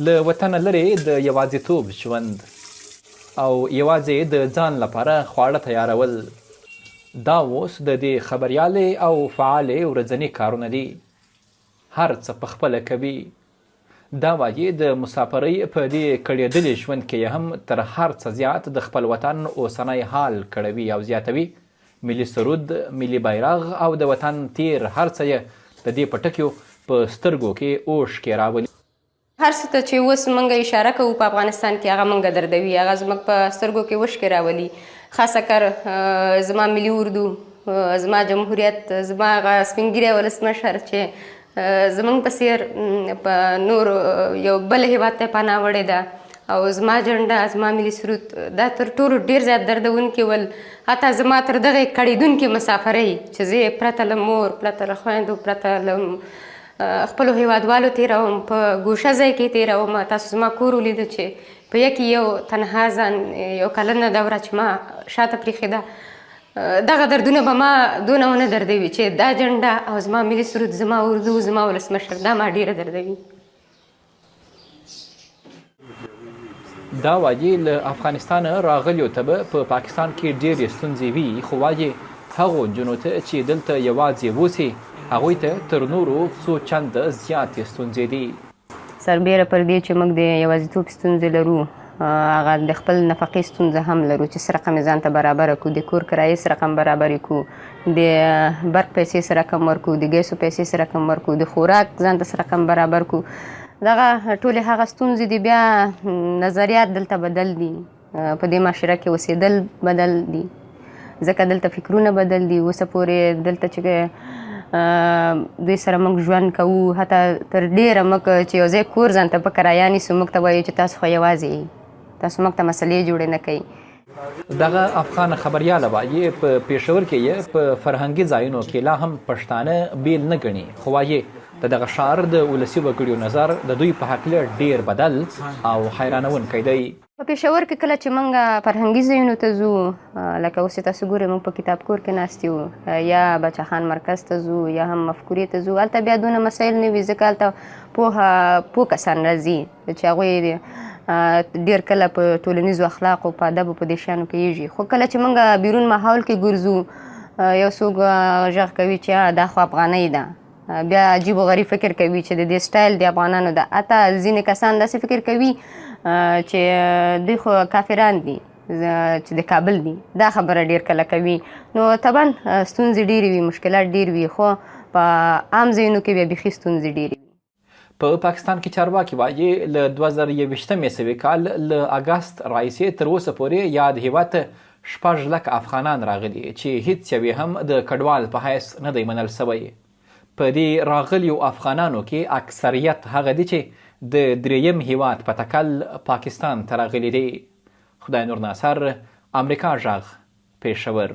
له وطنه لرې د یوازیتوب ژوند او یوازې د ځان لپاره خواړه تیارول دا اوس د دې خبریالې او فعالې ورځني کارونه دي. هر څه په خپله کوي. دا وایي د مسافرۍ په دې کړېدلي ژوند کې یې هم تر هر څه زیات د خپل وطن اوسنی حال کړوي او زیاتوي. ملي سرود، ملي بیرغ او د وطن تیر هر څه یې د دې په ټکیو په سترګو کې اوښکې راولي. هر څه ته چې اوس موږ اشاره کوو په افغانستان کې هغه موږ دردوي، هغه زموږ په سترګو کې اوښکې راولي. خاصه کر زما ملي اردو، زما جمهوریت، زما هغه سپین ږیری ولسمشر چې زموږ په څېر په نور یو بل هېواد ته پناه وړې ده، او زما جنډه، زما ملي سرود دا تر ټولو ډېر زیات دردونکي ول. حتی زما تر دغه کړېدونکې مسافرۍ چې زه پرته له مور، پرته له خویندو، پرته له خپلو هیوادوالو تېروم، په ګوشه ځای کې تېروم. تاسو زما کور ولیده چې په یکې یو تنها ځان یو کلنه دوره چې ما شاته پرېښې ده، دغه دردونه به ما دونه ونه دردوي چې دا جنډه او زما ملي سرود، زما اردو، زما ولسمشر دا ما ډېره دردوي. دا وایي له افغانستانه راغلیو ته به په پاکستان کې ډېرې ستونزې وي، خو وایي هغو نجونو ته چې دلته یوازې اوسي هغوی ته تر نورو څو چنده زیاتې ستونزې دي. سربیره پر دې چې موږ د یوازیتوب ستونزې لرو، هغه د خپل نفقې ستونزه هم لرو چې څه رقم یې ځان ته برابره کړو، د کور کرایې څه رقم برابرې کړو، د برق پیسې څه رقم ورکړو، د ګیسو پیسې څه رقم ورکړو، د خوراک ځان ته څه رقم برابر کړو. دغه ټولې هغه ستونزې دي. بیا نظریات دلته بدل دي، په دې معاشره کې اوسېدل بدل دي، ځکه دلته فکرونه بدل دي. اوسه پورې دلته چې دوی سره موږ ژوند کوو، حتی تر ډېره موږ چې یو ځای کور ځان ته په کرایه نیسو، موږ ته وایي چې تاسو خو یوازې یئ، تاسو موږ ته مسلې جوړې نه کوئ. دغه افغان خبریاله وایي په پېښور کې یې په فرهنګي ځایونو کې لا هم پښتانه بیل نه ګڼي، خو وایي د دغه ښار د ولسي وګړیو نظر د دوی په هکله ډېر بدل او حیرانونکی دی. په پېښور کې کله چې موږ فرهنګي ځایونو ته ځو، لکه اوس چې تاسو ګورئ موږ په کتاب کور کې ناست یو، یا بچه خان مرکز ته ځو، یا هم مفکورې ته ځو، هلته بیا دونه مسایل نه وي، ځکه هلته پوه کسان راځي چې هغوی ډېر کله په ټولنیزو اخلاقو، په ادبو، په دې شیانو پوهېږي. خو کله چې موږ بیرون ماحول کې ګرځو، یو څوک غږ کوي چې دا خو افغانۍ ده، بیا عجیب و غریب فکر کوي چې د دې سټایل د افغانانو ده. حتی ځینې کسان داسې فکر کوي چې دوی خو کافران دي چې د کابل دي. دا خبره ډېر کله کوي. نو طبعا ستونزې ډېرې وي، مشکلات ډېر وي، خو په عام ځایونو کې بیا بیخي ستونزې ډېرې وي. په پاکستان کې چارواکي وایي له 2021 کال له اګست راهیسې تر اوسه پورې یاد هېواد ته 6 لکه افغانان راغلي چې هیڅ یو هم د کډوال په حیث نه دی منل سوی. په دې راغلیو افغانانو کې اکثریت هغه دي چې د دریم هیواد په تکل پاکستان ته راغلي دي. خدای نور ناصر، امریکا غږ، پېښور.